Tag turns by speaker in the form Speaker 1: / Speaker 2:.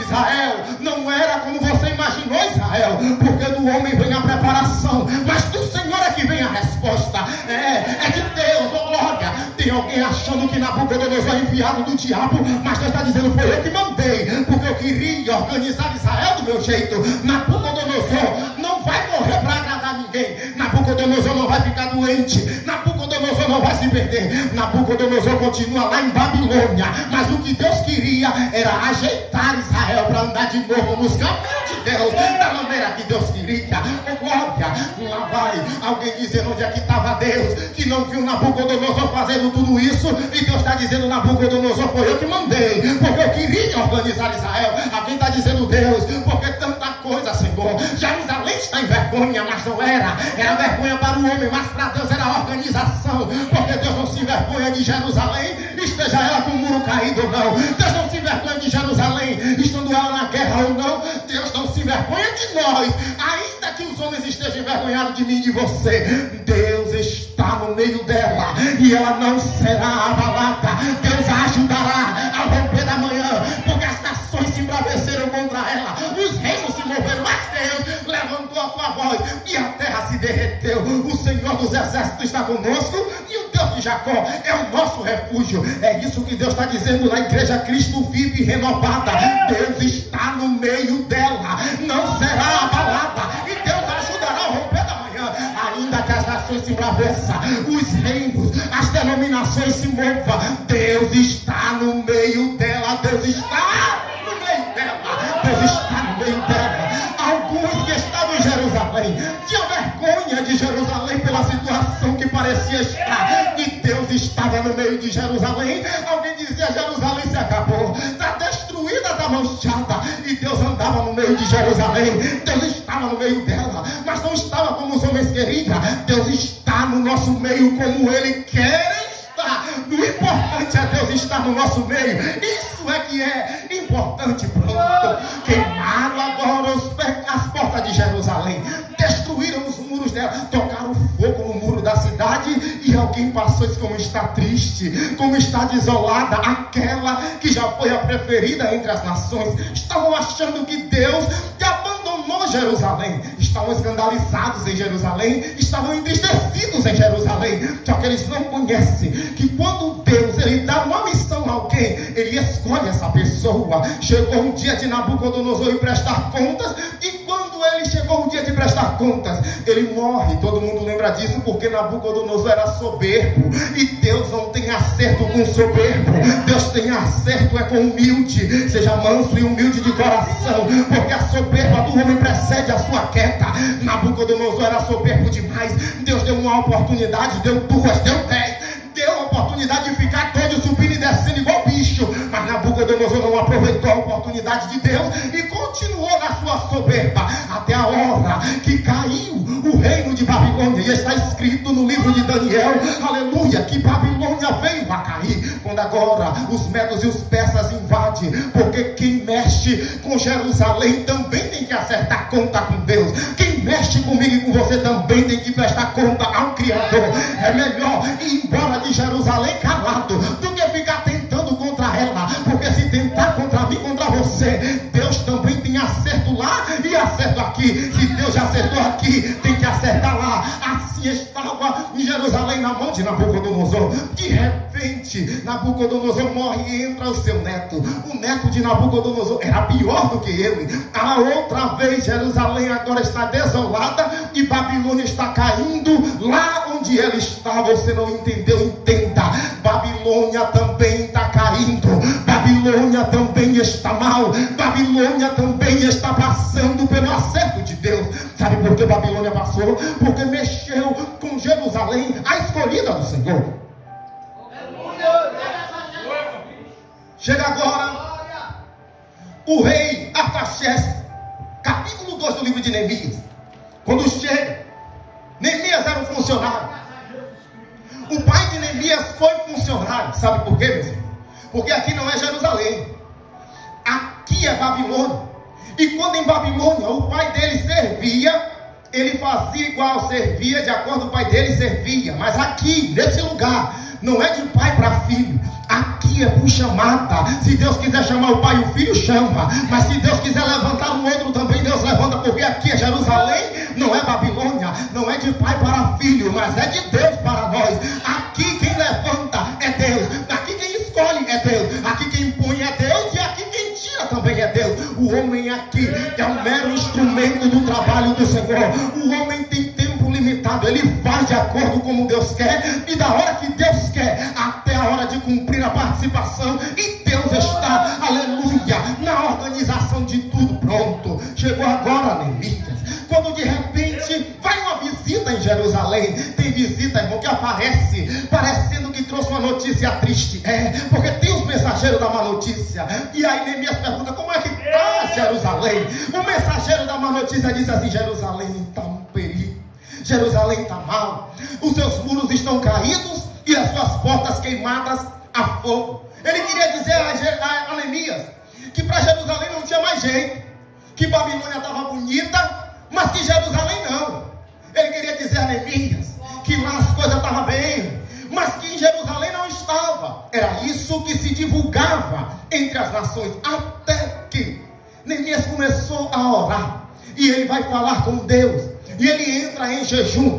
Speaker 1: Israel não era como você imaginou, Israel, porque do homem vem a preparação, mas do Senhor é que vem a resposta. É de Deus, oh glória. Tem alguém achando que Nabucodonosor é enviado do diabo, mas Deus está dizendo: foi eu que mandei, porque eu queria organizar Israel do meu jeito. Nabucodonosor não vai morrer para agradar ninguém. Nabucodonosor não vai ficar doente. Nabucodonosor não vai se perder. Nabucodonosor continua lá em Babilônia, mas o que Deus queria era ajeitar Israel para andar de novo nos caminhos de Deus, da maneira que Deus queria. Oh glória. Lá vai alguém dizendo: onde é que estava Deus, que não viu Nabucodonosor fazendo tudo isso? E Deus está dizendo: Nabucodonosor, foi eu que mandei, porque eu queria organizar Israel. Alguém está dizendo: Deus, porque tanta coisa, Senhor. Jerusalém está em vergonha, mas não era vergonha para o homem, mas para Deus era a organização, porque Deus não se envergonha de Jerusalém, esteja ela com o muro caído ou não. Deus não se envergonha de Jerusalém, estando ela na guerra ou não. Deus não se envergonha de nós, ainda que os homens estejam envergonhados de mim e de você. Deus está no meio dela e ela não será abalada. Deus a ajudará a romper da manhã, porque as nações se embraveceram contra ela, os reinos se moveram, mas Deus levantou a sua voz e a terra se derreteu. O Senhor dos exércitos está conosco e o Deus de Jacó é o nosso refúgio. É isso que Deus está dizendo na igreja Cristo Vive Renovada. Deus está no meio dela, não será abalada, e Deus ajudará a romper da manhã, ainda que as nações se embraveçam, os reinos, as denominações se movam. Deus está no meio dela. Deus está no meio dela. Deus está no meio dela. Alguns que estavam em Jerusalém tinham vergonha de Jerusalém pela situação que parecia estar, e Deus estava no meio de Jerusalém. Alguém dizia: Jerusalém se acabou, está destruída, está manchada, e Deus andava no meio de Jerusalém. Deus estava no meio dela, mas não estava como os homens queriam. Deus está no nosso meio como Ele quer estar. O importante é Deus estar no nosso meio. Isso é que é importante. Pronto, queimaram agora as portas de Jerusalém, destruíram os muros dela, tocaram fogo no muro da cidade, e alguém passou e disse: como está triste, como está desolada aquela que já foi a preferida entre as nações. Estavam achando que Deus abandonou Jerusalém, estavam escandalizados em Jerusalém, estavam entristecidos em Jerusalém. Só que eles não conhecem que quando Deus ele dá uma missão a alguém, Ele escolhe essa pessoa. Chegou o dia de Nabucodonosor ir prestar contas, e quando ele chegou o dia de prestar contas, ele morre. Todo mundo lembra disso, porque Nabucodonosor era soberbo, e Deus não tem acerto com soberbo. Deus tem acerto é com humilde. Seja manso e humilde de coração, porque a soberba do homem precede a sua queda. Nabucodonosor era soberbo demais. Deus deu uma oportunidade, deu duas, deu 10, deu a oportunidade de ficar todo subindo e descendo igual bicho, mas Nabucodonosor não aproveitou a oportunidade de Deus e continuou na sua soberba, até a hora que caiu o reino de Babilônia. E está escrito no livro de Daniel, aleluia, que Babilônia veio a cair, quando agora os medos e os persas invadem, porque quem mexe com Jerusalém também tem que acertar conta com Deus. Quem mexe comigo e com você também tem que prestar conta ao Criador. É melhor ir embora de Jerusalém calado do que ficar tentando contra ela, porque se tentar contra mim, contra você, Deus também tem acerto lá e acerto aqui. Se Deus já acertou aqui, tem que acertar lá. Assim estava em Jerusalém na mão de Nabucodonosor. De repente Nabucodonosor morre e entra o seu neto. O neto de Nabucodonosor era pior do que ele. A outra vez Jerusalém agora está desolada e Babilônia está caindo lá onde ela está. Você não entendeu? Entenda, Babilônia também está caindo, Babilônia também está mal, Babilônia também está passando pelo acerto de Deus. Sabe por que Babilônia passou? Porque mexeu com Jerusalém, a escolhida do Senhor. Chega agora o rei Artaxerxes, capítulo 2 do livro de Neemias. Quando chega, Neemias era um funcionário. O pai de Neemias foi funcionário. Sabe por quê, meus irmãos? Porque aqui não é Jerusalém, aqui é Babilônia. E quando em Babilônia o pai dele servia, ele fazia igual, servia de acordo com o pai dele servia. Mas aqui, nesse lugar, não é de pai para filho, Aqui é por chamada. Se Deus quiser chamar o pai e o filho, chama. Mas se Deus quiser levantar um outro também, Deus levanta. Porque aqui é Jerusalém, não é Babilônia. Não é de pai para filho, mas é de Deus para nós. Aqui quem levanta é Deus. Aqui quem escolhe é Deus. Aqui quem põe é Deus. E aqui quem tira também é Deus. O homem aqui é um mero instrumento do trabalho do Senhor. O homem tem tempo limitado. Ele faz de acordo como Deus quer. E da hora que Deus quer até a hora de cumprir a participação. E Deus está, aleluia, na organização de tudo. Pronto, chegou agora, Neemias. Quando de repente vai uma visita em Jerusalém. Tem visita, irmão, que aparece parecendo que trouxe uma notícia triste. Porque tem os mensageiros da má notícia. E aí Neemias pergunta: como é que está Jerusalém? O mensageiro da má notícia disse assim: Jerusalém está um perigo, Jerusalém está mal, os seus muros estão caídos e as suas portas queimadas a fogo. Ele queria dizer a Neemias que para Jerusalém não tinha mais jeito, que Babilônia estava bonita, mas que Jerusalém não. Ele queria dizer a Neemias que lá as coisas estavam bem, mas que em Jerusalém não estava. Era isso que se divulgava entre as nações, até que Neemias começou a orar, e ele vai falar com Deus, e ele entra em jejum.